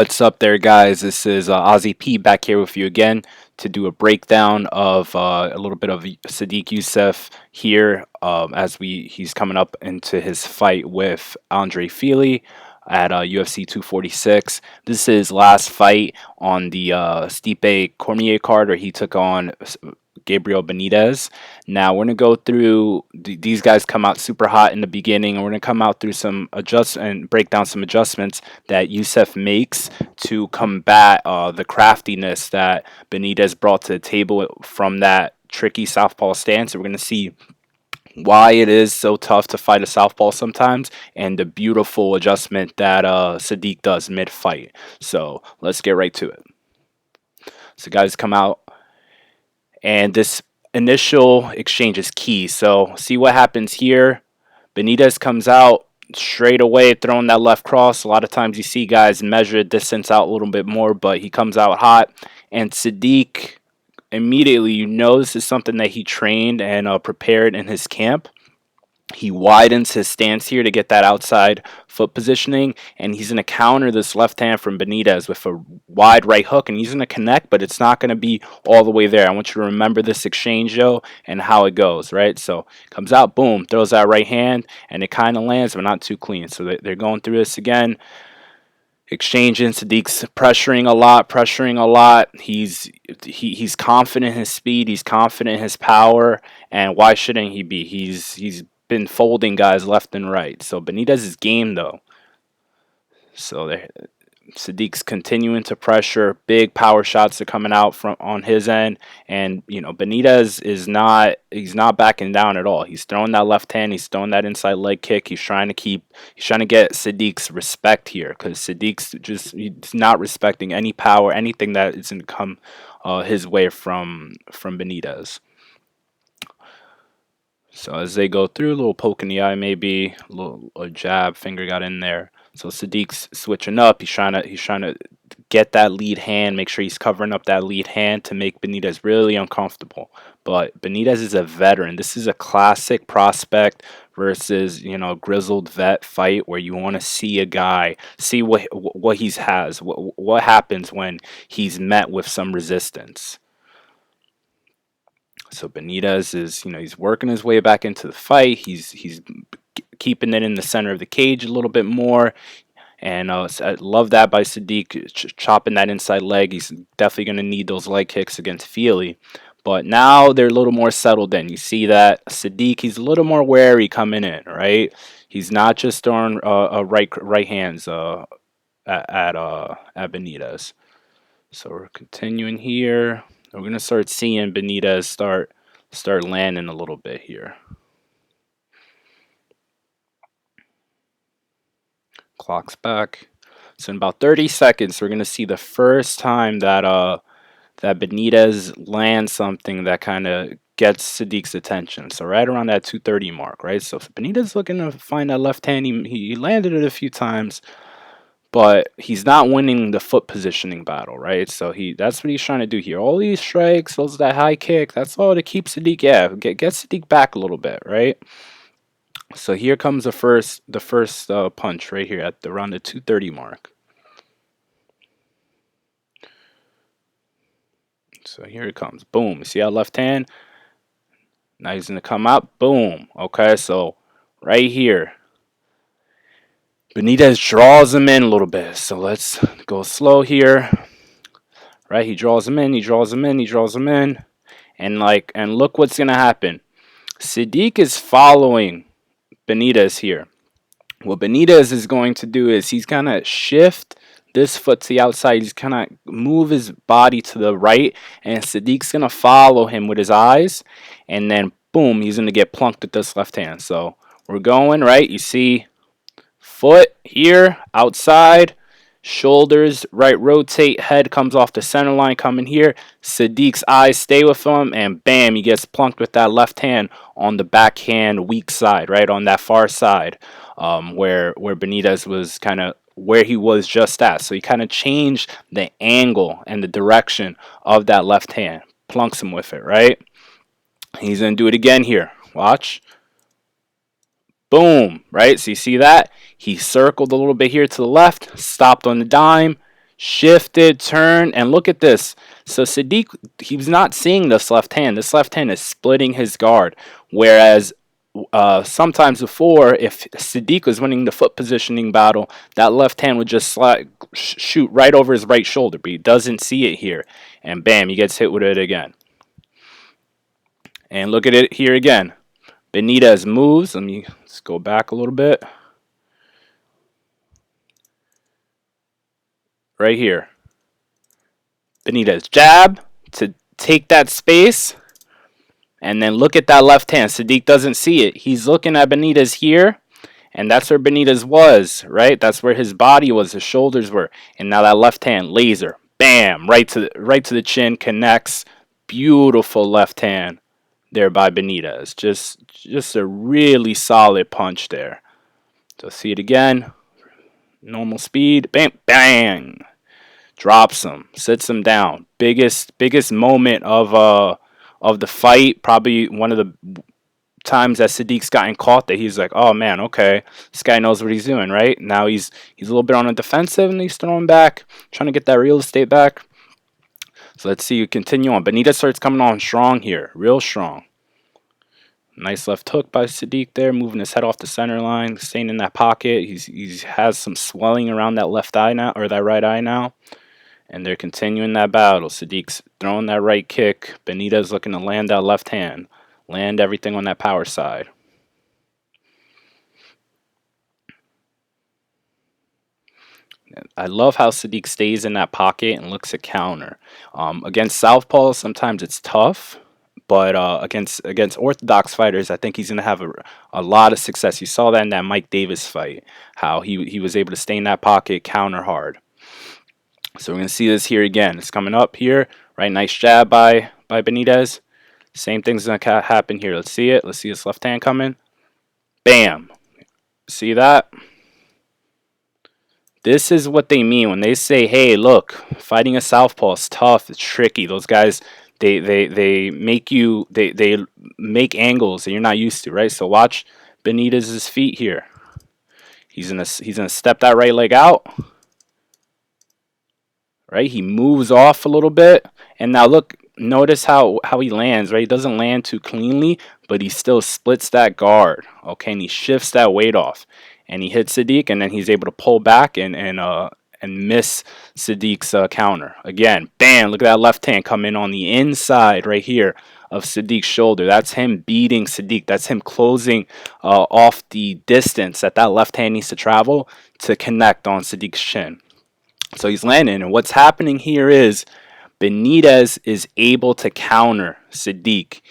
What's up there, guys? This is Ozzy P back here with you again to do a breakdown of a little bit of Sodiq Yusuff here as he's coming up into his fight with Andre Fili at UFC 246. This is his last fight on the Stipe Cormier card where he took on Gabriel Benitez. Now we're gonna go through these guys come out super hot in the beginning, and we're gonna come out through some adjust and break down some adjustments that Yusuff makes to combat the craftiness that Benitez brought to the table from that tricky southpaw stance. So we're gonna see why it is so tough to fight a southpaw sometimes, and the beautiful adjustment that Sodiq does mid-fight. So let's get right to it. So guys come out, and this initial exchange is key. So see what happens here. Benitez comes out straight away, throwing that left cross. A lot of times you see guys measure the distance out a little bit more, but he comes out hot. And Sodiq, immediately, you know this is something that he trained and prepared in his camp. He widens his stance here to get that outside foot positioning, and he's going to counter this left hand from Benitez with a wide right hook, and he's going to connect, but it's not going to be all the way there. I want you to remember this exchange, yo, and how it goes, right? So comes out, boom, throws that right hand, and it kind of lands, but not too clean. So they're going through this again. Exchanging, Sodiq's pressuring a lot. He's confident in his speed, he's confident in his power, and why shouldn't he be? He's been folding guys left and right. So Benitez is game though. So Sodiq's continuing to pressure. Big power shots are coming out from on his end, and Benitez is not backing down at all. He's throwing that left hand. He's throwing that inside leg kick. He's trying to get Sodiq's respect here, because he's not respecting any power, anything that is going to come his way from Benitez. So as they go through, a little poke in the eye, maybe a jab, finger got in there. So Sodiq's switching up. He's trying to get that lead hand, make sure he's covering up that lead hand to make Benitez really uncomfortable. But Benitez is a veteran. This is a classic prospect versus grizzled vet fight where you want to see a guy see what he has, what happens when he's met with some resistance. So Benitez is, he's working his way back into the fight. He's keeping it in the center of the cage a little bit more. And I love that by Sodiq, chopping that inside leg. He's definitely going to need those leg kicks against Fili. But now they're a little more settled in. You see that Sodiq, he's a little more wary coming in, right? He's not just throwing right hands at Benitez. So we're continuing here. We're going to start seeing Benitez start landing a little bit here. Clock's back. So in about 30 seconds, we're going to see the first time that that Benitez lands something that kind of gets Sodiq's attention. So right around that 2:30 mark, right? So if Benitez looking to find that left hand, he landed it a few times, but he's not winning the foot positioning battle, right? So that's what he's trying to do here. All these strikes, that high kick, that's all to keep Sodiq, get Sodiq back a little bit, right? So here comes the first punch right here at around the 2:30 mark. So here it comes. Boom. You see that left hand? Now he's going to come out. Boom. Okay, so right here. Benitez draws him in a little bit. So let's go slow here. Right? He draws him in. He draws him in. He draws him in. And look what's going to happen. Sodiq is following Benitez here. What Benitez is going to do is he's going to shift this foot to the outside. He's going to move his body to the right, and Sodiq's going to follow him with his eyes, and then boom, he's going to get plunked with this left hand. So we're going, right? You see foot here, outside, shoulders, right, rotate, head comes off the center line, coming here. Sodiq's eyes stay with him, and bam, he gets plunked with that left hand on the backhand weak side, right, on that far side, where Benitez was kind of where he was just at. So he kind of changed the angle and the direction of that left hand, plunks him with it, right? He's going to do it again here. Watch. Boom, right? So you see that? He circled a little bit here to the left, stopped on the dime, shifted, turned, and look at this. So Sodiq, he's not seeing this left hand. This left hand is splitting his guard. Whereas sometimes before, if Sodiq was winning the foot positioning battle, that left hand would just shoot right over his right shoulder, but he doesn't see it here. And bam, he gets hit with it again. And look at it here again. Benitez moves. Let's go back a little bit. Right here. Benitez jab to take that space. And then look at that left hand. Sodiq doesn't see it. He's looking at Benitez here. And that's where Benitez was, right? That's where his body was, his shoulders were. And now that left hand, laser. Bam! Right to the chin, connects. Beautiful left hand there by Benitez. Just a really solid punch there. So see it again. Normal speed. Bam! Bang! Drops him. Sits him down. Biggest moment of the fight. Probably one of the times that Sodiq's gotten caught that he's like, oh man, okay, this guy knows what he's doing, right? Now he's a little bit on the defensive and he's throwing back, trying to get that real estate back. So let's see you continue on. Benitez starts coming on strong here, real strong. Nice left hook by Sodiq there, moving his head off the center line, staying in that pocket. He has some swelling around that left eye now, or that right eye now. And they're continuing that battle. Sodiq's throwing that right kick. Benitez looking to land that left hand. Land everything on that power side. I love how Sodiq stays in that pocket and looks at counter. Against southpaws, sometimes it's tough. But against orthodox fighters, I think he's going to have a lot of success. You saw that in that Mike Davis fight, how he was able to stay in that pocket, counter hard. So we're going to see this here again. It's coming up here. Right, nice jab by Benitez. Same thing's going to happen here. Let's see it. Let's see this left hand coming. Bam. See that? This is what they mean when they say, hey, look, fighting a southpaw is tough. It's tricky. Those guys, they make angles that you're not used to, right? So watch Benitez's feet here. He's gonna step that right leg out. Right? He moves off a little bit. And now look, notice how he lands, right? He doesn't land too cleanly, but he still splits that guard, okay? And he shifts that weight off. And he hits Sodiq, and then he's able to pull back and miss Sodiq's counter. Again, bam, look at that left hand come in on the inside right here of Sodiq's shoulder. That's him beating Sodiq. That's him closing off the distance that left hand needs to travel to connect on Sodiq's chin. So he's landing, and what's happening here is Benitez is able to counter Sodiq.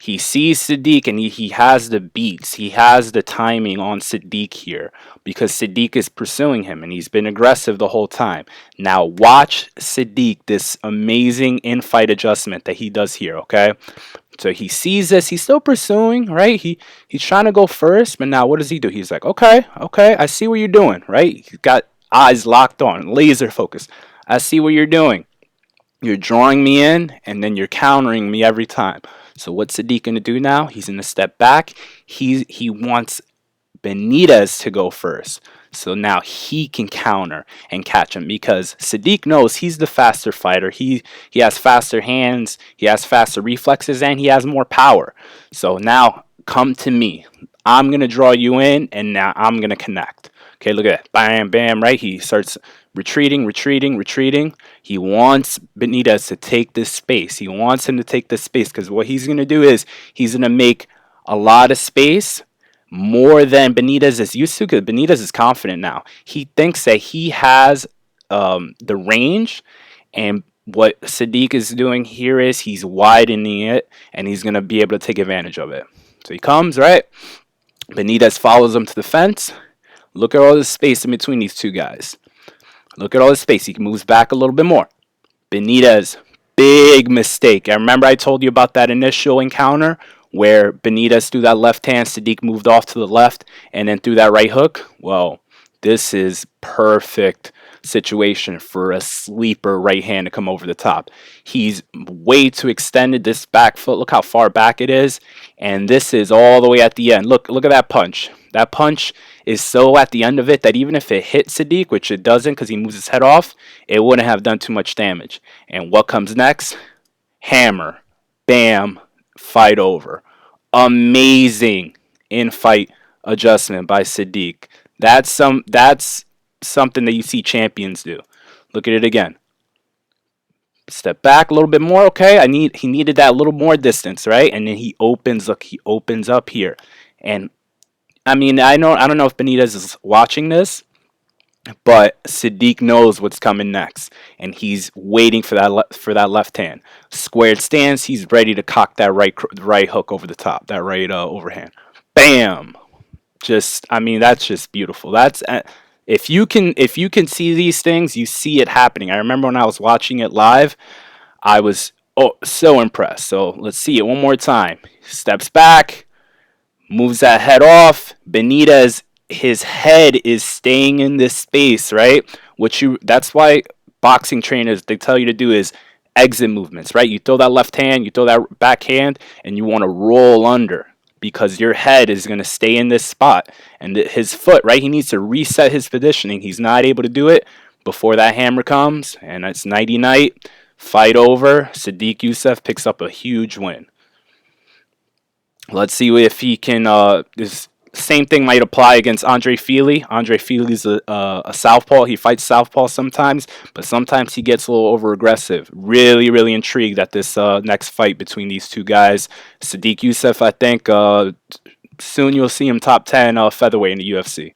He sees Sodiq, and he has the beats. He has the timing on Sodiq here because Sodiq is pursuing him, and he's been aggressive the whole time. Now watch Sodiq, this amazing in-fight adjustment that he does here, okay? So he sees this. He's still pursuing, right? He's trying to go first, but now what does he do? He's like, okay, I see what you're doing, right? He's got eyes locked on, laser focus. I see what you're doing. You're drawing me in, and then you're countering me every time. So what's Sodiq going to do now? He's going to step back. He wants Benitez to go first. So now he can counter and catch him because Sodiq knows he's the faster fighter. He has faster hands, he has faster reflexes, and he has more power. So now come to me. I'm going to draw you in, and now I'm going to connect. Okay, look at that. Bam, bam, right? He starts retreating. He wants Benitez to take this space. He wants him to take this space because what he's going to do is he's going to make a lot of space, more than Benitez is used to, because Benitez is confident now. He thinks that he has the range, and what Sodiq is doing here is he's widening it, and he's going to be able to take advantage of it. So he comes, right? Benitez follows him to the fence. Look at all the space in between these two guys. Look at all the space. He moves back a little bit more. Benitez, big mistake. I remember I told you about that initial encounter where Benitez threw that left hand, Sodiq moved off to the left, and then threw that right hook. Well, this is perfect situation for a sleeper right hand to come over the top. He's way too extended this back foot. Look how far back it is. And this is all the way at the end. Look at that punch. That punch is so at the end of it that even if it hit Sodiq, which it doesn't because he moves his head off, it wouldn't have done too much damage. And what comes next? Hammer. Bam. Fight over. Amazing in-fight adjustment by Sodiq. That's something that you see champions do. Look at it again. Step back a little bit more. Okay, he needed that little more distance, right? And then he opens. Look, he opens up here, and I mean, I don't know if Benitez is watching this, but Sodiq knows what's coming next, and he's waiting for that left hand. Squared stance. He's ready to cock that right hook over the top. That right overhand. Bam. Just, I mean, that's just beautiful. That's if you can see these things, you see it happening. I remember when I was watching it live, I was so impressed. So let's see it one more time. Steps back, moves that head off. Benitez, his head is staying in this space, right? That's why boxing trainers, they tell you to do is exit movements, right? You throw that left hand, you throw that back hand, and you want to roll under because your head is going to stay in this spot. And his foot, right? He needs to reset his positioning. He's not able to do it before that hammer comes, and it's nighty-night. Fight over. Sodiq Yusuff picks up a huge win. Let's see if he can. This same thing might apply against Andre Fili. Andre Fili's a southpaw. He fights southpaw sometimes, but sometimes he gets a little over aggressive. Really, really intrigued at this next fight between these two guys. Sodiq Yusuff, I think soon you'll see him top 10 featherweight in the UFC.